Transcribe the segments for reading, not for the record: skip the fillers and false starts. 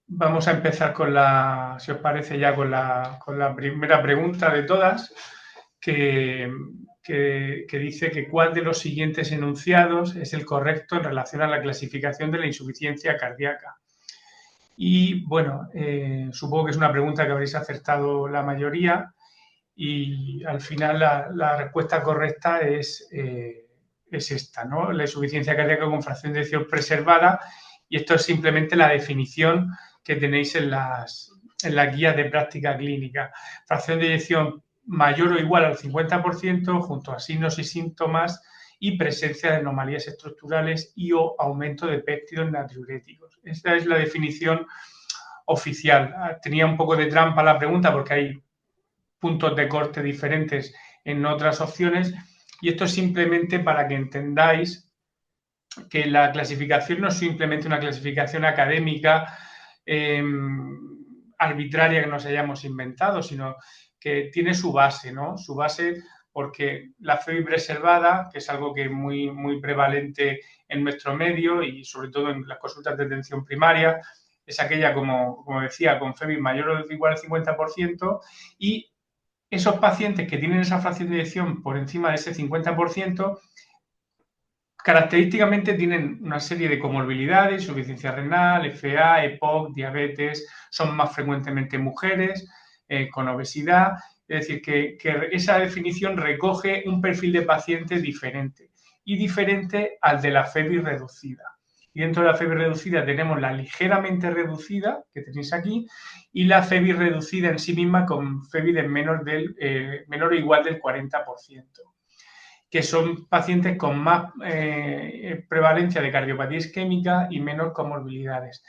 Vamos a empezar con si os parece, ya con la primera pregunta de todas, que dice que cuál de los siguientes enunciados es el correcto en relación a la clasificación de la insuficiencia cardíaca. Y bueno, supongo que es una pregunta que habréis acertado la mayoría y al final la respuesta correcta es esta, ¿no? La insuficiencia cardíaca con fracción de eyección preservada, y esto es simplemente la definición que tenéis en las guías de práctica clínica. Fracción de eyección mayor o igual al 50% junto a signos y síntomas y presencia de anomalías estructurales y o aumento de péptidos natriuréticos. Esta es la definición oficial. Tenía un poco de trampa la pregunta porque hay puntos de corte diferentes en otras opciones, y esto es simplemente para que entendáis que la clasificación no es simplemente una clasificación académica arbitraria que nos hayamos inventado, sino que tiene su base, ¿no? Su base porque la FEBI preservada, que es algo que es muy, muy prevalente en nuestro medio y sobre todo en las consultas de atención primaria, es aquella, como decía, con FEBI mayor o igual al 50%, y esos pacientes que tienen esa fracción de eyección por encima de ese 50%, característicamente tienen una serie de comorbilidades, insuficiencia renal, FA, EPOC, diabetes, son más frecuentemente mujeres, con obesidad. Es decir, que esa definición recoge un perfil de paciente diferente y diferente al de la FEBI reducida. Y dentro de la FEBI reducida tenemos la ligeramente reducida, que tenéis aquí, y la FEBI reducida en sí misma con FEBI de menor o igual del 40%. Que son pacientes con más prevalencia de cardiopatía isquémica y menos comorbilidades.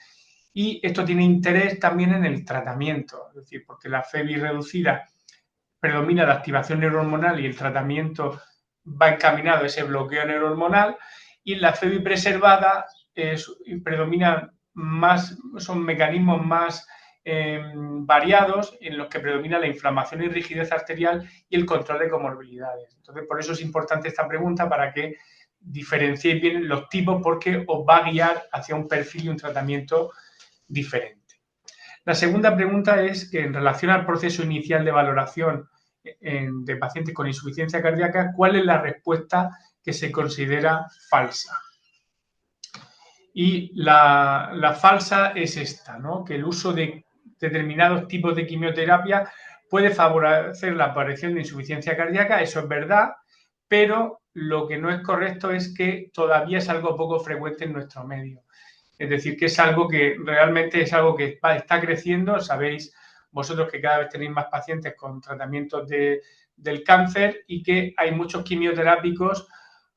Y esto tiene interés también en el tratamiento, es decir, porque la FEBI reducida predomina la activación neurohormonal y el tratamiento va encaminado a ese bloqueo neurohormonal, y la FEBI preservada predomina más, son mecanismos más variados en los que predomina la inflamación y rigidez arterial y el control de comorbilidades. Entonces, por eso es importante esta pregunta, para que diferenciéis bien los tipos, porque os va a guiar hacia un perfil y un tratamiento diferente. La segunda pregunta es que en relación al proceso inicial de valoración de pacientes con insuficiencia cardíaca, ¿cuál es la respuesta que se considera falsa? Y la falsa es esta, ¿no? Que el uso de determinados tipos de quimioterapia puede favorecer la aparición de insuficiencia cardíaca, eso es verdad, pero lo que no es correcto es que todavía es algo poco frecuente en nuestro medio. Es decir, que es algo que realmente es algo que está creciendo. Sabéis vosotros que cada vez tenéis más pacientes con tratamientos del cáncer y que hay muchos quimioterápicos,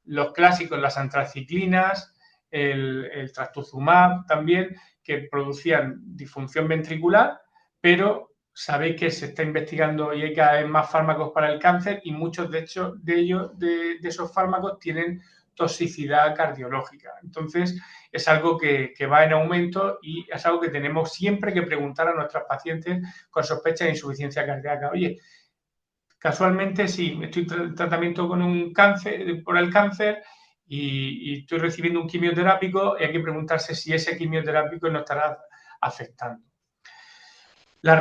los clásicos, las antraciclinas, el trastuzumab también, que producían disfunción ventricular, pero sabéis que se está investigando y hay cada vez más fármacos para el cáncer, y muchos de esos fármacos tienen toxicidad cardiológica. Entonces, es algo que va en aumento y es algo que tenemos siempre que preguntar a nuestros pacientes con sospecha de insuficiencia cardíaca. Oye, casualmente sí, estoy en tratamiento con un cáncer, por el cáncer, y estoy recibiendo un quimioterápico, y hay que preguntarse si ese quimioterápico no estará afectando. Las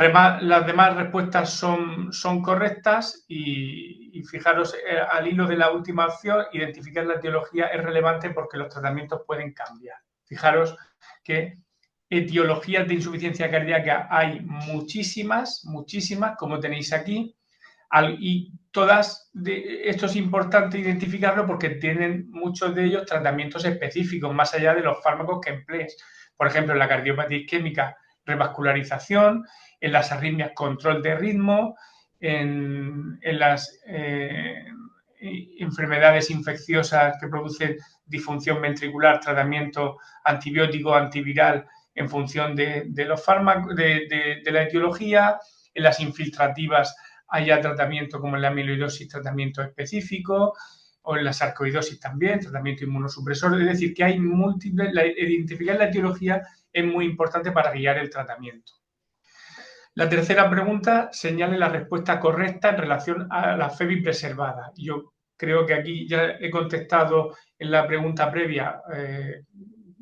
demás respuestas son correctas, y fijaros, al hilo de la última opción, identificar la etiología es relevante porque los tratamientos pueden cambiar. Fijaros que etiologías de insuficiencia cardíaca hay muchísimas, como tenéis aquí, y todas, esto es importante identificarlo porque tienen muchos de ellos tratamientos específicos, más allá de los fármacos que emplees. Por ejemplo, en la cardiopatía isquémica, revascularización; en las arritmias, control de ritmo; en las enfermedades infecciosas que producen disfunción ventricular, tratamiento antibiótico, antiviral en función de los fármacos, de la etiología; en las infiltrativas haya tratamiento como en la amiloidosis, tratamiento específico, o en la sarcoidosis también, tratamiento inmunosupresor. Es decir, que hay múltiples, identificar la etiología es muy importante para guiar el tratamiento. La tercera pregunta señala la respuesta correcta en relación a la FEBI preservada. Yo creo que aquí ya he contestado en la pregunta previa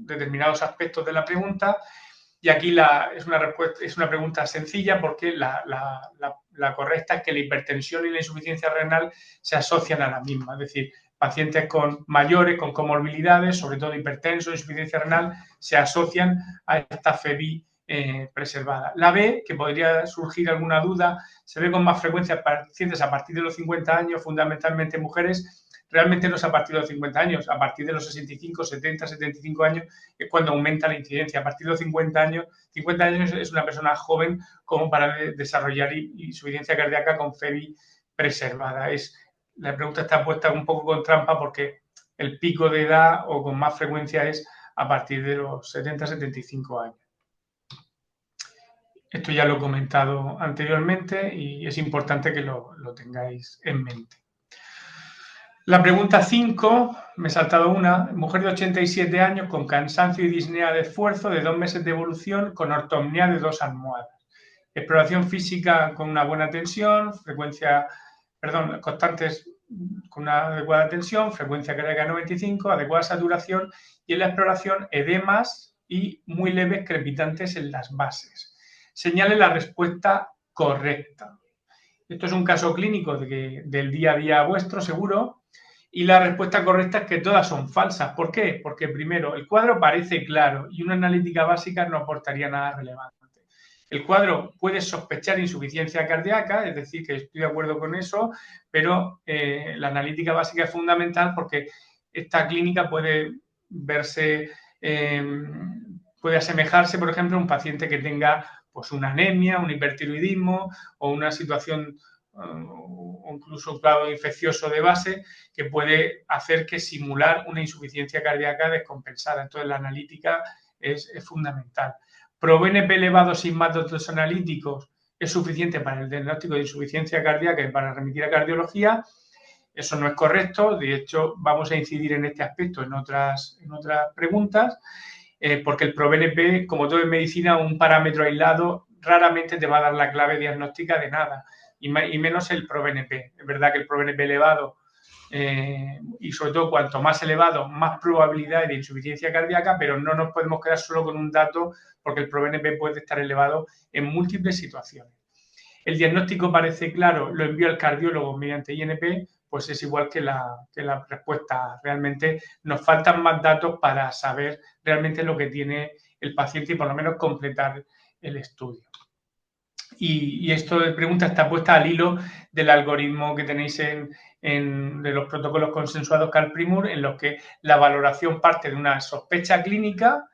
determinados aspectos de la pregunta. Y aquí es una pregunta sencilla porque la correcta es que la hipertensión y la insuficiencia renal se asocian a la misma. Es decir, pacientes con mayores, con comorbilidades, sobre todo hipertenso, insuficiencia renal, se asocian a esta FEBI preservada. La B, que podría surgir alguna duda, se ve con más frecuencia en pacientes a partir de los 50 años, fundamentalmente mujeres. Realmente no es a partir de los 50 años, a partir de los 65, 70, 75 años es cuando aumenta la incidencia. A partir de los 50 años es una persona joven como para desarrollar insuficiencia cardíaca con FEBI preservada. La pregunta está puesta un poco con trampa porque el pico de edad o con más frecuencia es a partir de los 70, 75 años. Esto ya lo he comentado anteriormente y es importante que lo tengáis en mente. La pregunta 5, me he saltado una. Mujer de 87 años con cansancio y disnea de esfuerzo de 2 meses de evolución con ortopnea de 2 almohadas. Exploración física con una buena tensión, constantes con una adecuada tensión, frecuencia cardíaca 95, adecuada saturación y en la exploración edemas y muy leves crepitantes en las bases. Señale la respuesta correcta. Esto es un caso clínico del día a día vuestro, seguro. Y la respuesta correcta es que todas son falsas. ¿Por qué? Porque primero, el cuadro parece claro y una analítica básica no aportaría nada relevante. El cuadro puede sospechar insuficiencia cardíaca, es decir, que estoy de acuerdo con eso, pero la analítica básica es fundamental porque esta clínica puede verse, puede asemejarse, por ejemplo, a un paciente que tenga pues, una anemia, un hipertiroidismo o una situación o incluso un cuadro infeccioso de base que puede hacer que simular una insuficiencia cardíaca descompensada. Entonces, la analítica es fundamental. ProBNP elevado sin más datos analíticos es suficiente para el diagnóstico de insuficiencia cardíaca y para remitir a cardiología. Eso no es correcto. De hecho, vamos a incidir en este aspecto en otras preguntas, porque el ProBNP, como todo en medicina, un parámetro aislado raramente te va a dar la clave diagnóstica de nada. Y menos el ProBNP. Es verdad que el ProBNP elevado, y sobre todo cuanto más elevado, más probabilidad de insuficiencia cardíaca, pero no nos podemos quedar solo con un dato porque el ProBNP puede estar elevado en múltiples situaciones. El diagnóstico parece claro, lo envío al cardiólogo mediante INP, pues es igual que la respuesta. Realmente nos faltan más datos para saber realmente lo que tiene el paciente y por lo menos completar el estudio. Y esto de pregunta está puesta al hilo del algoritmo que tenéis de los protocolos consensuados CalPrimur, en los que la valoración parte de una sospecha clínica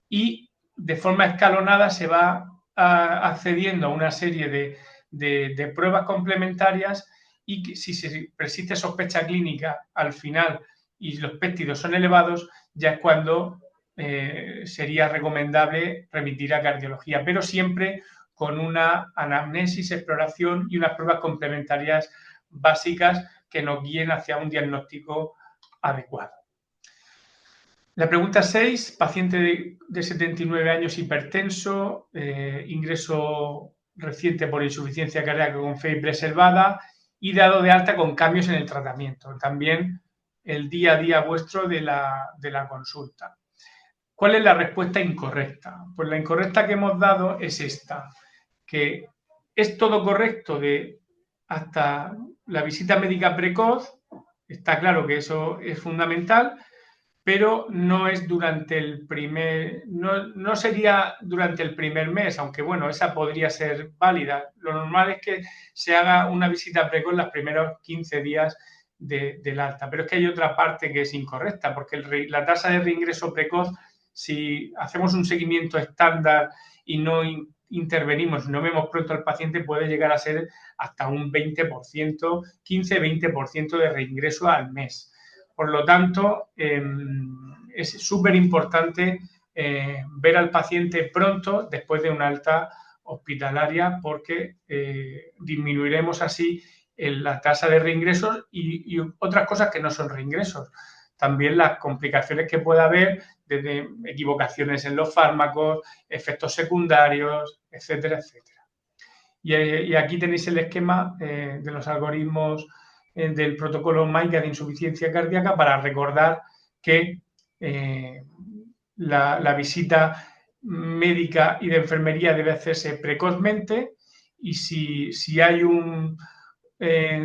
y de forma escalonada se va accediendo a una serie de pruebas complementarias y que si persiste sospecha clínica al final y los péptidos son elevados, ya es cuando sería recomendable remitir a cardiología, pero siempre con una anamnesis, exploración y unas pruebas complementarias básicas que nos guíen hacia un diagnóstico adecuado. La pregunta 6, paciente de 79 años hipertenso, ingreso reciente por insuficiencia cardíaca con FEBI preservada y dado de alta con cambios en el tratamiento. También el día a día vuestro de la consulta. ¿Cuál es la respuesta incorrecta? Pues la incorrecta que hemos dado es esta, que es todo correcto hasta la visita médica precoz, está claro que eso es fundamental, pero no es durante el no sería durante el primer mes, aunque bueno, esa podría ser válida. Lo normal es que se haga una visita precoz los primeros 15 días del alta, pero es que hay otra parte que es incorrecta, porque la tasa de reingreso precoz, si hacemos un seguimiento estándar y no intervenimos, no vemos pronto al paciente, puede llegar a ser hasta un 20%, 15-20% de reingreso al mes. Por lo tanto, es súper importante ver al paciente pronto después de una alta hospitalaria porque disminuiremos así la tasa de reingresos y otras cosas que no son reingresos. También las complicaciones que pueda haber desde equivocaciones en los fármacos, efectos secundarios, etcétera, etcétera. Y aquí tenéis el esquema de los algoritmos del protocolo MAICA de insuficiencia cardíaca para recordar que la visita médica y de enfermería debe hacerse precozmente, y si hay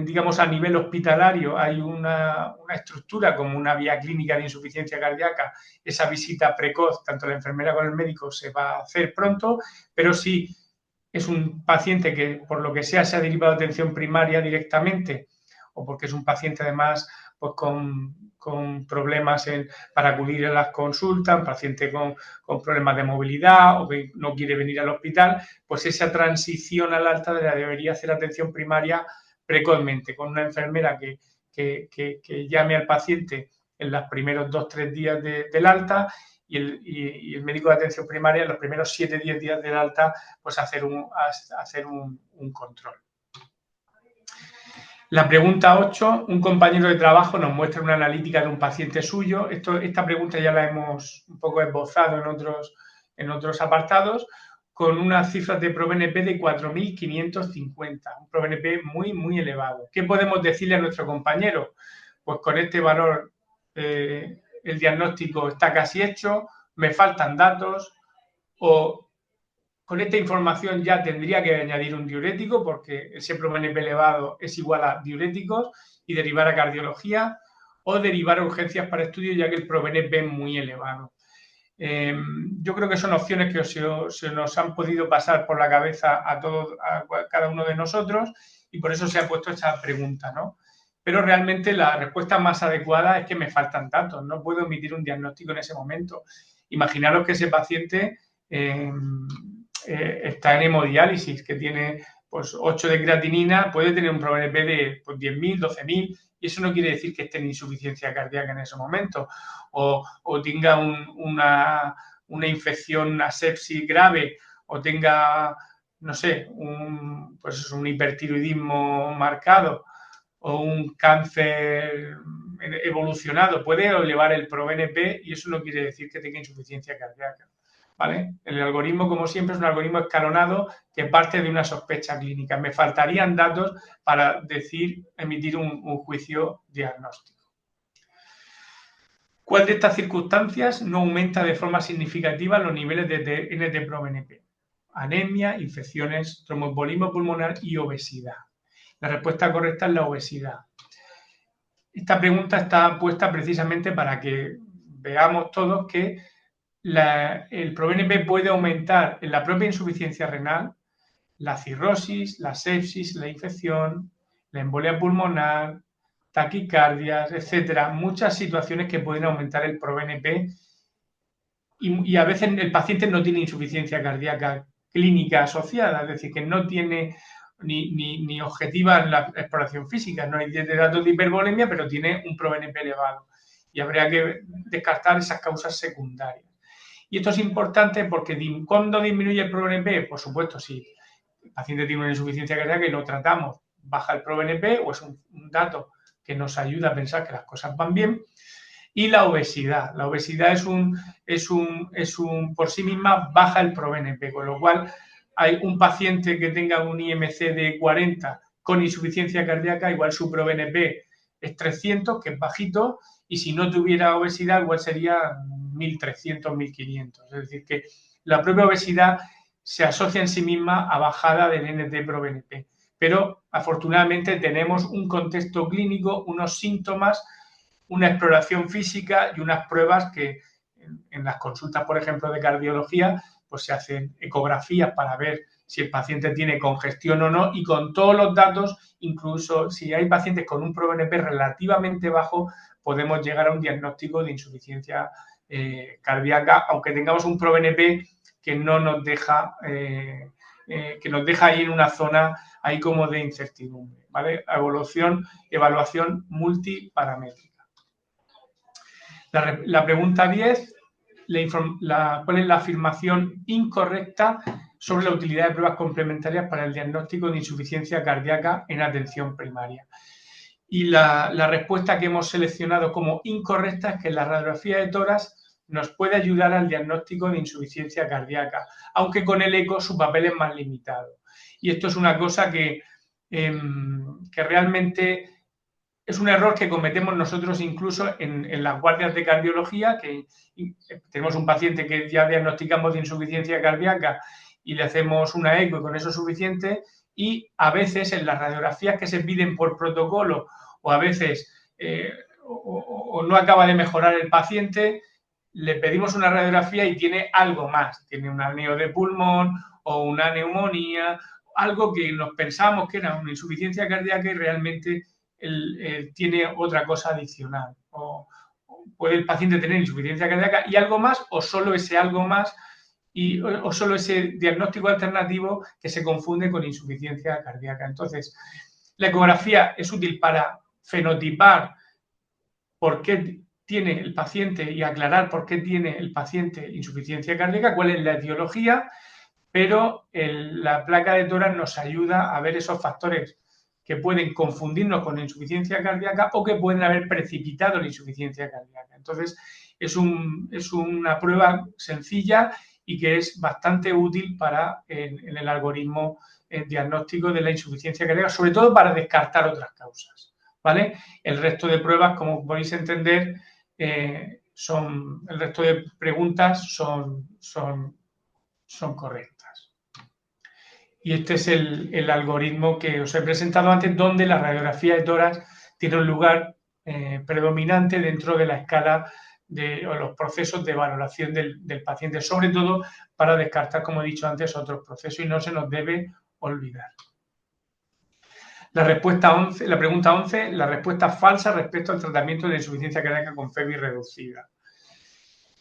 digamos, a nivel hospitalario hay una estructura como una vía clínica de insuficiencia cardíaca, esa visita precoz, tanto la enfermera como el médico, se va a hacer pronto, pero si es un paciente que, por lo que sea, se ha derivado a atención primaria directamente, o porque es un paciente además pues, con problemas para acudir a las consultas, un paciente con problemas de movilidad o que no quiere venir al hospital, pues esa transición al alta debería hacer atención primaria precozmente, con una enfermera que llame al paciente en los primeros 2-3 días del alta, y el médico de atención primaria en los primeros 7-10 días del alta, pues hacer un control. La pregunta 8, un compañero de trabajo nos muestra una analítica de un paciente suyo. Esta pregunta ya la hemos un poco esbozado en otros apartados, con unas cifras de ProBNP de 4.550, un ProBNP muy, muy elevado. ¿Qué podemos decirle a nuestro compañero? Pues con este valor el diagnóstico está casi hecho, me faltan datos, o con esta información ya tendría que añadir un diurético, porque ese ProBNP elevado es igual a diuréticos, y derivar a cardiología, o derivar a urgencias para estudio, ya que el ProBNP es muy elevado. Yo creo que son opciones que se nos han podido pasar por la cabeza a cada uno de nosotros, y por eso se ha puesto esta pregunta, ¿no? Pero realmente la respuesta más adecuada es que me faltan datos, no puedo emitir un diagnóstico en ese momento. Imaginaros que ese paciente está en hemodiálisis, que tiene pues 8 de creatinina, puede tener un ProBNP de pues, 10.000, 12.000, y eso no quiere decir que esté en insuficiencia cardíaca en ese momento, o tenga una infección, una sepsis grave, o tenga, no sé, pues un hipertiroidismo marcado, o un cáncer evolucionado. Puede elevar el ProBNP, y eso no quiere decir que tenga insuficiencia cardíaca, ¿vale? El algoritmo, como siempre, es un algoritmo escalonado que parte de una sospecha clínica. Me faltarían datos para emitir un juicio diagnóstico. ¿Cuál de estas circunstancias no aumenta de forma significativa los niveles de NT-proBNP? Anemia, infecciones, tromboembolismo pulmonar y obesidad. La respuesta correcta es la obesidad. Esta pregunta está puesta precisamente para que veamos todos que el ProBNP puede aumentar en la propia insuficiencia renal, la cirrosis, la sepsis, la infección, la embolia pulmonar, taquicardias, etcétera. Muchas situaciones que pueden aumentar el ProBNP, y a veces el paciente no tiene insuficiencia cardíaca clínica asociada, es decir, que no tiene ni objetiva en la exploración física, no hay datos de hipervolemia, pero tiene un ProBNP elevado, y habría que descartar esas causas secundarias. Y esto es importante porque ¿cuándo disminuye el ProBNP? Por supuesto, si el paciente tiene una insuficiencia cardíaca y lo tratamos, baja el ProBNP, o es un dato que nos ayuda a pensar que las cosas van bien. Y la obesidad. La obesidad es por sí misma baja el ProBNP, con lo cual hay un paciente que tenga un IMC de 40 con insuficiencia cardíaca, igual su ProBNP es 300, que es bajito, y si no tuviera obesidad, igual sería 1.300, 1.500. Es decir, que la propia obesidad se asocia en sí misma a bajada del NT-proBNP. Pero, afortunadamente, tenemos un contexto clínico, unos síntomas, una exploración física y unas pruebas que en las consultas, por ejemplo, de cardiología, pues se hacen ecografías para ver si el paciente tiene congestión o no, y con todos los datos, incluso si hay pacientes con un ProBNP relativamente bajo, podemos llegar a un diagnóstico de insuficiencia cardíaca, aunque tengamos un ProBNP que no nos deja, que nos deja ahí en una zona ahí como de incertidumbre, ¿vale? Evaluación multiparamétrica. La pregunta 10, ¿cuál es la afirmación incorrecta sobre la utilidad de pruebas complementarias para el diagnóstico de insuficiencia cardíaca en atención primaria? Y la respuesta que hemos seleccionado como incorrecta es que la radiografía de tórax nos puede ayudar al diagnóstico de insuficiencia cardíaca, aunque con el eco su papel es más limitado. Y esto es una cosa que realmente es un error que cometemos nosotros incluso en las guardias de cardiología, que tenemos un paciente que ya diagnosticamos de insuficiencia cardíaca y le hacemos una eco y con eso es suficiente, y a veces en las radiografías que se piden por protocolo o a veces o no acaba de mejorar el paciente, le pedimos una radiografía y tiene algo más, tiene un apneo de pulmón o una neumonía, algo que nos pensábamos que era una insuficiencia cardíaca y realmente tiene otra cosa adicional. O puede el paciente tener insuficiencia cardíaca y algo más, o solo ese algo más, o solo ese diagnóstico alternativo que se confunde con insuficiencia cardíaca. Entonces, la ecografía es útil para fenotipar por qué tiene el paciente y aclarar por qué tiene el paciente insuficiencia cardíaca, cuál es la etiología, pero la placa de tórax nos ayuda a ver esos factores que pueden confundirnos con la insuficiencia cardíaca o que pueden haber precipitado la insuficiencia cardíaca. Entonces, es una prueba sencilla y que es bastante útil para en el algoritmo diagnóstico de la insuficiencia cardíaca, sobre todo para descartar otras causas, ¿vale? El resto de pruebas, como podéis entender, el resto de preguntas son correctas. Y este es el algoritmo que os he presentado antes, donde la radiografía de tórax tiene un lugar predominante dentro de la escala o los procesos de valoración del paciente, sobre todo para descartar, como he dicho antes, otros procesos, y no se nos debe olvidar. La pregunta 11, la respuesta falsa respecto al tratamiento de insuficiencia cardíaca con FEBI reducida.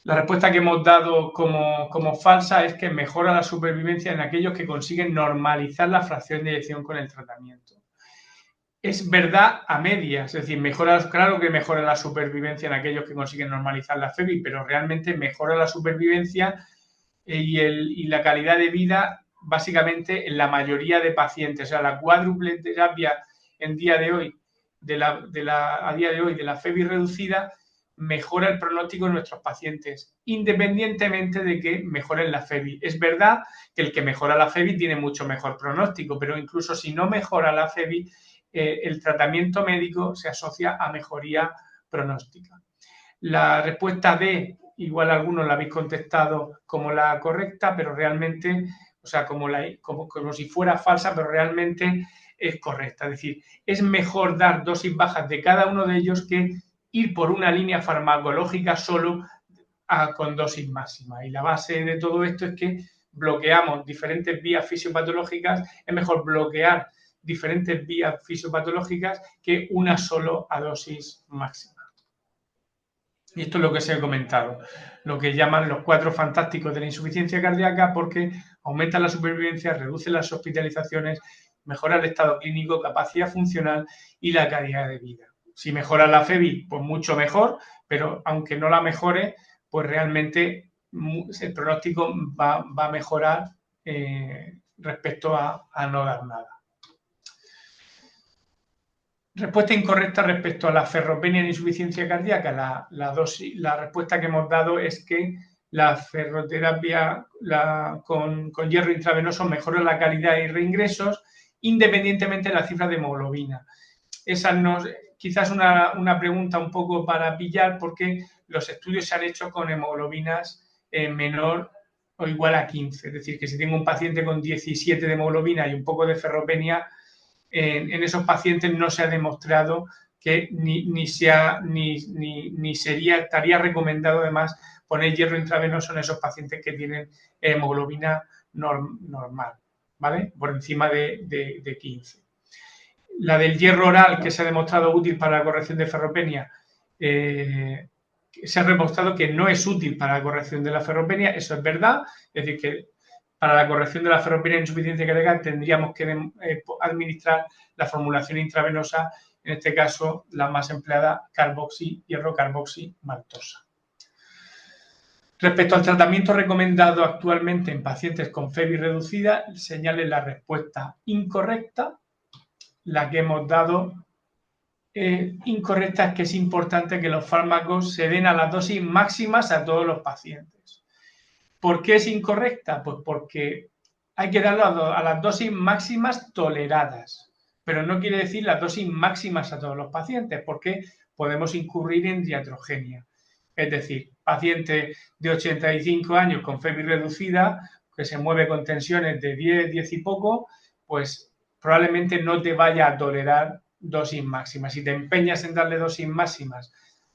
La respuesta que hemos dado como falsa es que mejora la supervivencia en aquellos que consiguen normalizar la fracción de eyección con el tratamiento. Es verdad a medias, es decir, claro que mejora la supervivencia en aquellos que consiguen normalizar la FEBI, pero realmente mejora la supervivencia y la calidad de vida básicamente en la mayoría de pacientes. O sea, la cuádruple terapia en día de hoy, a día de hoy de la FEBI reducida, mejora el pronóstico de nuestros pacientes, independientemente de que mejoren la FEBI. Es verdad que el que mejora la FEBI tiene mucho mejor pronóstico, pero incluso si no mejora la FEBI, el tratamiento médico se asocia a mejoría pronóstica. La respuesta D, igual algunos la habéis contestado como la correcta, pero realmente, o sea, como si fuera falsa, pero realmente es correcta. Es decir, es mejor dar dosis bajas de cada uno de ellos que ir por una línea farmacológica solo con dosis máxima. Y la base de todo esto es que bloqueamos diferentes vías fisiopatológicas. Es mejor bloquear diferentes vías fisiopatológicas que una solo a dosis máxima. Y esto es lo que os he comentado, lo que llaman los 4 fantásticos de la insuficiencia cardíaca, porque aumenta la supervivencia, reduce las hospitalizaciones, mejora el estado clínico, capacidad funcional y la calidad de vida. Si mejora la FEBI, pues mucho mejor, pero aunque no la mejore, pues realmente el pronóstico va a mejorar respecto a no dar nada. Respuesta incorrecta respecto a la ferropenia en insuficiencia cardíaca. La respuesta que hemos dado es que la ferroterapia con hierro intravenoso mejora la calidad y reingresos independientemente de la cifra de hemoglobina. Esa quizás una pregunta un poco para pillar, porque los estudios se han hecho con hemoglobinas menor o igual a 15. Es decir, que si tengo un paciente con 17 de hemoglobina y un poco de ferropenia, en esos pacientes no se ha demostrado que estaría recomendado además poner hierro intravenoso en esos pacientes que tienen hemoglobina normal, ¿vale? Por encima de 15. La del hierro oral, que se ha demostrado útil para la corrección de ferropenia, se ha demostrado que no es útil para la corrección de la ferropenia, eso es verdad, es decir, que para la corrección de la ferropenia en insuficiencia cardíaca tendríamos que administrar la formulación intravenosa, en este caso la más empleada, hierro carboxi maltosa. Respecto al tratamiento recomendado actualmente en pacientes con FEBI reducida, señale la respuesta incorrecta. La que hemos dado incorrecta es que es importante que los fármacos se den a las dosis máximas a todos los pacientes. ¿Por qué es incorrecta? Pues porque hay que darlo a las dosis máximas toleradas. pero no quiere decir las dosis máximas a todos los pacientes, porque podemos incurrir en diatrogenia. Es decir, paciente de 85 años con FEBI reducida, que se mueve con tensiones de 10, 10 y poco, pues probablemente no te vaya a tolerar dosis máximas. Si te empeñas en darle dosis máximas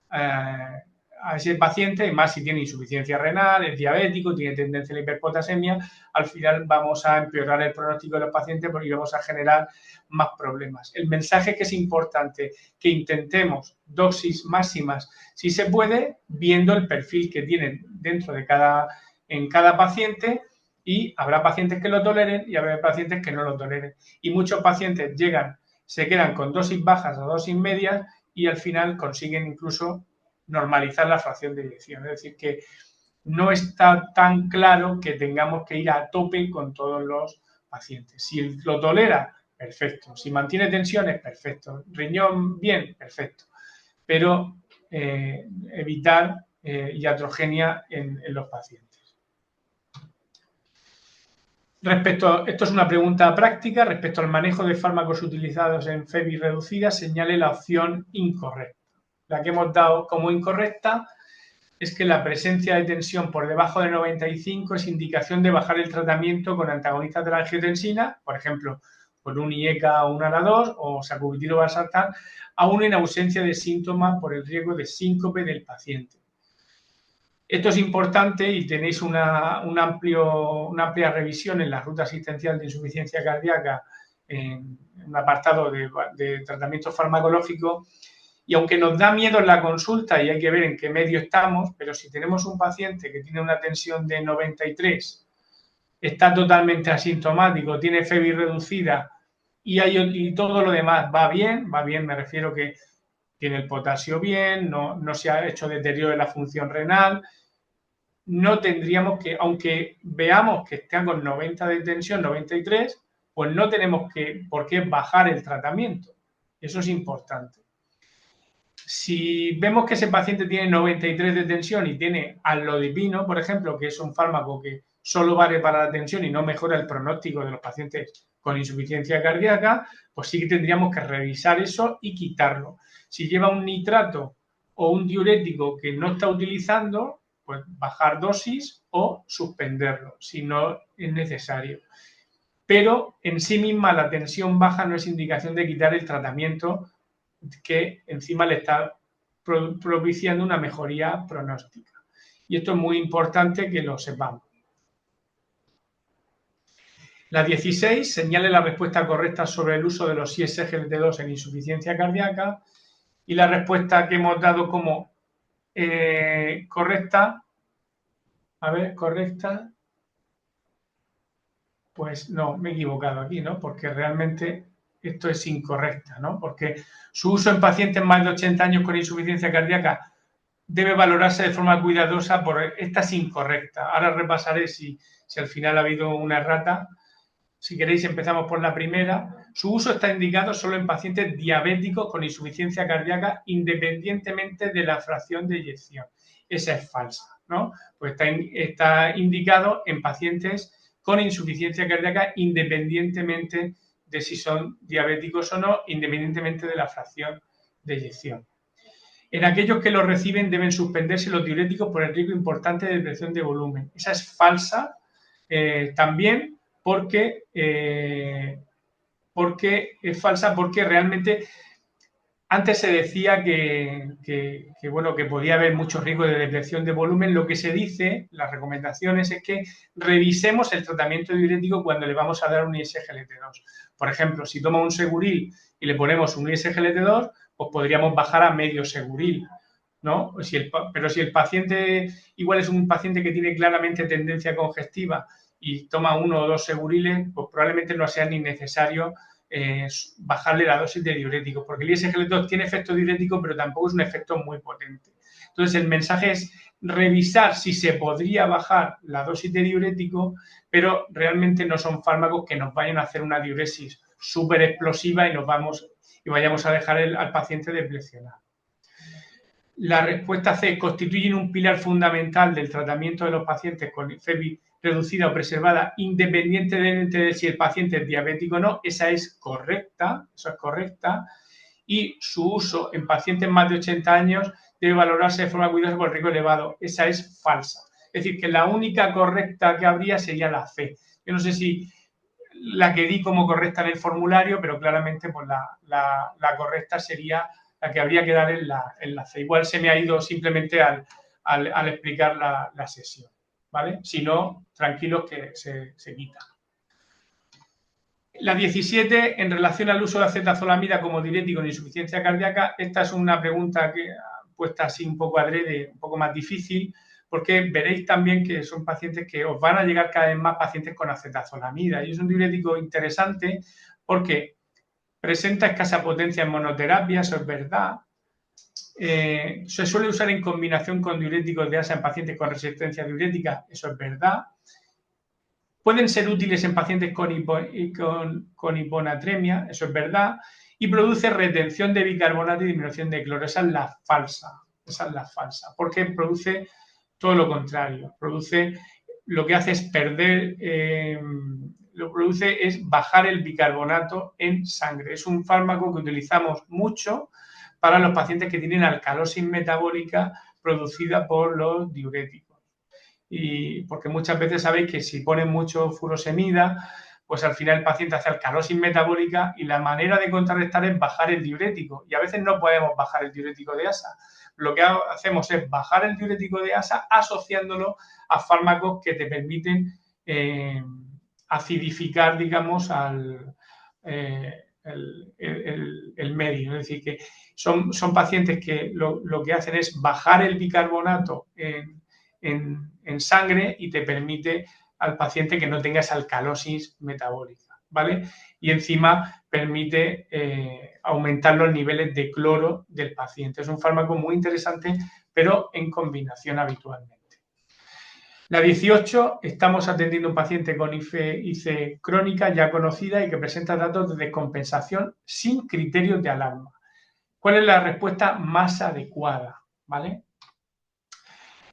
a ese paciente, y más si tiene insuficiencia renal, es diabético, tiene tendencia a la hiperpotasemia, al final vamos a empeorar el pronóstico de los pacientes porque vamos a generar más problemas. El mensaje que es importante, que intentemos dosis máximas, si se puede, viendo el perfil que tienen dentro de en cada paciente, y habrá pacientes que lo toleren y habrá pacientes que no lo toleren. Y muchos pacientes se quedan con dosis bajas o dosis medias y al final consiguen incluso normalizar la fracción de eyección. Es decir, que no está tan claro que tengamos que ir a tope con todos los pacientes. Si lo tolera, perfecto. Si mantiene tensiones, perfecto. Riñón, bien, perfecto. Pero evitar iatrogenia en los pacientes. Esto es una pregunta práctica, respecto al manejo de fármacos utilizados en FEBI reducida, señale la opción incorrecta. La que hemos dado como incorrecta es que la presencia de tensión por debajo de 95 es indicación de bajar el tratamiento con antagonistas de la angiotensina, por ejemplo, con un IECA o un ARA2 o sacubitril o valsartán, aún en ausencia de síntomas por el riesgo de síncope del paciente. Esto es importante y tenéis una amplia revisión en la ruta asistencial de insuficiencia cardíaca en un apartado de tratamiento farmacológico. Y aunque nos da miedo en la consulta y hay que ver en qué medio estamos, pero si tenemos un paciente que tiene una tensión de 93, está totalmente asintomático, tiene FEBI reducida y todo lo demás va bien, me refiero que tiene el potasio bien, no se ha hecho deterioro de la función renal, no tendríamos que, aunque veamos que está con 90 de tensión, 93, pues no tenemos por qué bajar el tratamiento. Eso es importante. Si vemos que ese paciente tiene 93 de tensión y tiene alodipino, por ejemplo, que es un fármaco que solo vale para la tensión y no mejora el pronóstico de los pacientes con insuficiencia cardíaca, pues sí que tendríamos que revisar eso y quitarlo. Si lleva un nitrato o un diurético que no está utilizando, pues bajar dosis o suspenderlo, si no es necesario. Pero en sí misma la tensión baja no es indicación de quitar el tratamiento que encima le está propiciando una mejoría pronóstica. Y esto es muy importante que lo sepamos. La 16 señale la respuesta correcta sobre el uso de los SGLT2 en insuficiencia cardíaca y la respuesta que hemos dado como correcta, correcta, pues no, me he equivocado aquí, ¿no? Porque realmente esto es incorrecta, ¿no? Porque su uso en pacientes más de 80 años con insuficiencia cardíaca debe valorarse de forma cuidadosa, esta es incorrecta. Ahora repasaré si al final ha habido una errata. Si queréis empezamos por la primera. Su uso está indicado solo en pacientes diabéticos con insuficiencia cardíaca independientemente de la fracción de eyección. Esa es falsa, ¿no? Pues está indicado en pacientes con insuficiencia cardíaca independientemente de si son diabéticos o no, independientemente de la fracción de eyección. En aquellos que lo reciben deben suspenderse los diuréticos por el riesgo importante de depresión de volumen. Esa es falsa también porque es falsa porque realmente antes se decía que podía haber mucho riesgo de depresión de volumen. Lo que se dice, las recomendaciones, es que revisemos el tratamiento diurético cuando le vamos a dar un ISGLT2. Por ejemplo, si toma un Seguril y le ponemos un ISGLT2, pues podríamos bajar a medio Seguril, ¿no? Pero si el paciente igual es un paciente que tiene claramente tendencia congestiva y toma 1 o 2 Seguriles, pues probablemente no sea ni necesario bajarle la dosis de diurético, porque el ISGLT2 tiene efecto diurético, pero tampoco es un efecto muy potente. Entonces, el mensaje es revisar si se podría bajar la dosis de diurético, pero realmente no son fármacos que nos vayan a hacer una diuresis súper explosiva y vayamos a dejar al paciente depresionado. La respuesta C: constituyen un pilar fundamental del tratamiento de los pacientes con FEBI reducida o preservada independientemente de si el paciente es diabético o no, esa es correcta, y su uso en pacientes más de 80 años debe valorarse de forma cuidadosa por riesgo elevado, esa es falsa. Es decir, que la única correcta que habría sería la C. Yo no sé si la que di como correcta en el formulario, pero claramente pues, la correcta sería la que habría que dar en la C. Igual se me ha ido simplemente al explicar la sesión, ¿vale? Si no, tranquilos que se quita. La 17, en relación al uso de acetazolamida como diurético en insuficiencia cardíaca, esta es una pregunta que puesta así un poco adrede, un poco más difícil, porque veréis también que son pacientes que os van a llegar cada vez más pacientes con acetazolamida, y es un diurético interesante porque presenta escasa potencia en monoterapia, eso es verdad. Se suele usar en combinación con diuréticos de asa en pacientes con resistencia diurética, eso es verdad. Pueden ser útiles en pacientes con hiponatremia, eso es verdad, y produce retención de bicarbonato y disminución de cloro. Esa es la falsa, porque produce todo lo contrario, lo que hace es bajar el bicarbonato en sangre. Es un fármaco que utilizamos mucho para los pacientes que tienen alcalosis metabólica producida por los diuréticos. Y porque muchas veces sabéis que si ponen mucho furosemida, pues al final el paciente hace alcalosis metabólica y la manera de contrarrestar es bajar el diurético. Y a veces no podemos bajar el diurético de asa. Lo que hacemos es bajar el diurético de asa asociándolo a fármacos que te permiten acidificar, digamos, el medio. Es decir, que son pacientes que lo que hacen es bajar el bicarbonato en sangre y te permite al paciente que no tenga esa alcalosis metabólica, ¿vale? Y encima permite aumentar los niveles de cloro del paciente. Es un fármaco muy interesante, pero en combinación habitualmente. La 18, estamos atendiendo a un paciente con IC crónica ya conocida y que presenta datos de descompensación sin criterios de alarma. ¿Cuál es la respuesta más adecuada? ¿Vale?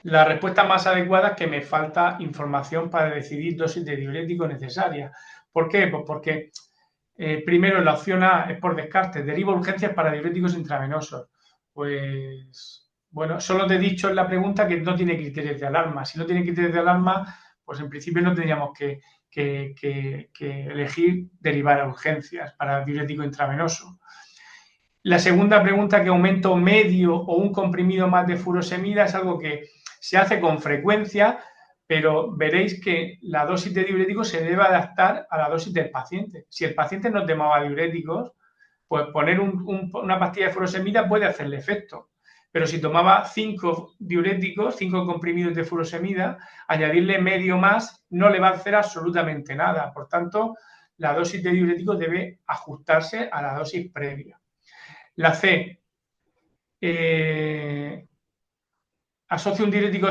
La respuesta más adecuada es que me falta información para decidir dosis de diurético necesaria. ¿Por qué? Pues porque primero la opción A es por descarte, deriva urgencias para diuréticos intravenosos. Pues bueno, solo te he dicho en la pregunta que no tiene criterios de alarma. Si no tiene criterios de alarma, pues en principio no tendríamos que elegir derivar a urgencias para diurético intravenoso. La segunda pregunta, que aumento medio o un comprimido más de furosemida, es algo que se hace con frecuencia, pero veréis que la dosis de diurético se debe adaptar a la dosis del paciente. Si el paciente no tomaba diuréticos, pues poner una pastilla de furosemida puede hacerle efecto. Pero si tomaba 5 diuréticos, 5 comprimidos de furosemida, añadirle medio más no le va a hacer absolutamente nada. Por tanto, la dosis de diurético debe ajustarse a la dosis previa. La C, asocio un diurético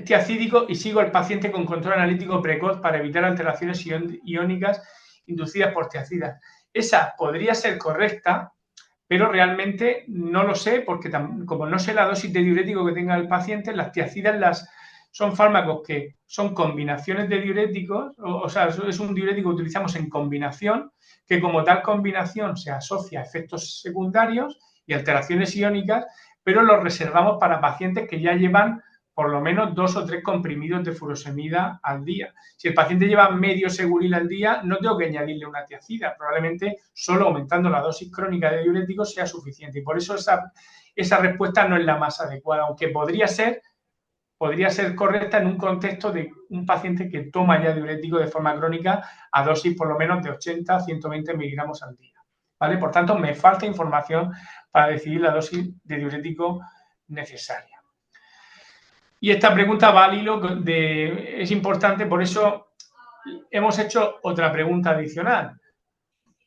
tiacídico y sigo al paciente con control analítico precoz para evitar alteraciones iónicas inducidas por tiacidas. Esa podría ser correcta, pero realmente no lo sé, porque como no sé la dosis de diurético que tenga el paciente, las tiacidas son fármacos que son combinaciones de diuréticos, o sea, es un diurético que utilizamos en combinación, que como tal combinación se asocia a efectos secundarios y alteraciones iónicas, pero los reservamos para pacientes que ya llevan por lo menos 2 o 3 comprimidos de furosemida al día. Si el paciente lleva medio seguril al día, no tengo que añadirle una tiacida. Probablemente solo aumentando la dosis crónica de diuréticos sea suficiente. Y por eso esa respuesta no es la más adecuada, aunque podría ser correcta en un contexto de un paciente que toma ya diurético de forma crónica a dosis por lo menos de 80 a 120 miligramos al día. ¿Vale? Por tanto, me falta información para decidir la dosis de diurético necesaria. Y esta pregunta va al hilo es importante, por eso hemos hecho otra pregunta adicional,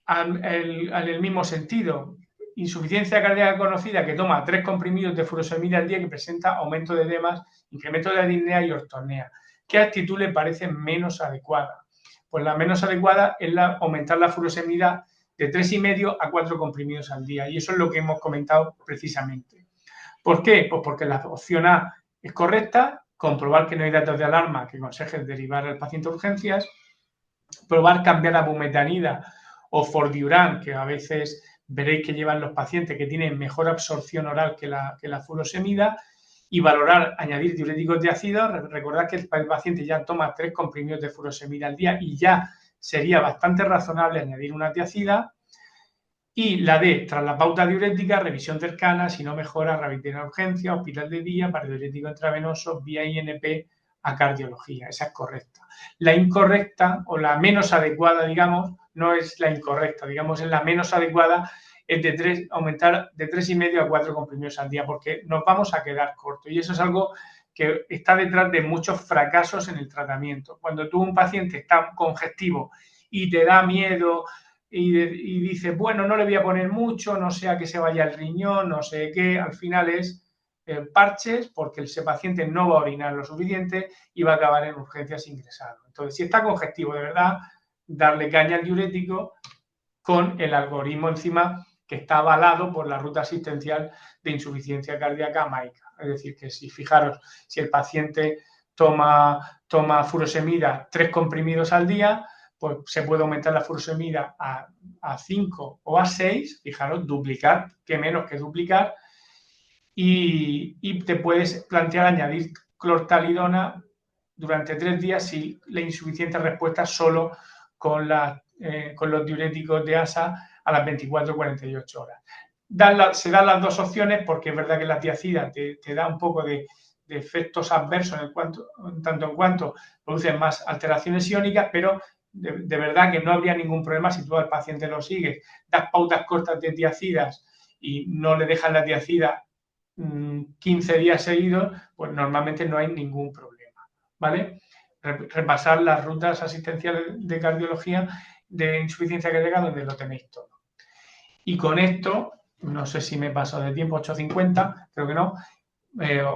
en el mismo sentido. Insuficiencia cardíaca conocida que toma 3 comprimidos de furosemida al día, que presenta aumento de edemas, incremento de disnea y ortopnea. ¿Qué actitud le parece menos adecuada? Pues la menos adecuada es aumentar la furosemida de 3,5 a 4 comprimidos al día. Y eso es lo que hemos comentado precisamente. ¿Por qué? Pues porque la opción A es correcta, comprobar que no hay datos de alarma que aconsejen derivar al paciente a urgencias, probar cambiar a bumetanida o fordiuran, que a veces veréis que llevan los pacientes que tienen mejor absorción oral que la furosemida, y valorar añadir diuréticos de ácido. Recordad que el paciente ya toma 3 comprimidos de furosemida al día y ya sería bastante razonable añadir una tiacida. Y la D, tras la pauta diurética, revisión cercana, si no mejora, rehabilitación a urgencia, hospital de día, paradiurético intravenoso, vía INP a cardiología. Esa es correcta. La incorrecta o la menos adecuada, digamos, no es la incorrecta, digamos, es la menos adecuada, es aumentar de 3,5 a 4 comprimidos al día, porque nos vamos a quedar cortos. Y eso es algo que está detrás de muchos fracasos en el tratamiento. Cuando tú, un paciente está congestivo y te da miedo y dices, bueno, no le voy a poner mucho, no sea que se vaya el riñón, no sé qué, al final es parches, porque ese paciente no va a orinar lo suficiente y va a acabar en urgencias ingresado. Entonces, si está congestivo de verdad, darle caña al diurético con el algoritmo encima que está avalado por la ruta asistencial de insuficiencia cardíaca MAICA. Es decir, que si fijaros, si el paciente toma furosemida 3 comprimidos al día, pues se puede aumentar la furosemida a 5 o a 6, fijaros, duplicar, que menos que duplicar, y te puedes plantear añadir clortalidona durante 3 días si la insuficiente respuesta solo con los diuréticos de ASA a las 24 o 48 horas. Se dan las dos opciones porque es verdad que la tiacida te da un poco de efectos adversos en tanto en cuanto producen más alteraciones iónicas, pero de verdad que no habría ningún problema si tú al paciente lo sigues, das pautas cortas de tiacidas y no le dejas la tiacida 15 días seguidos, pues normalmente no hay ningún problema, ¿vale? Repasar las rutas asistenciales de cardiología de insuficiencia cardíaca donde lo tenéis todo. Y con esto, no sé si me paso de tiempo, 8:50, creo que no,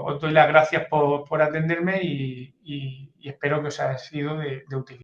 os doy las gracias por atenderme y espero que os haya sido de utilidad.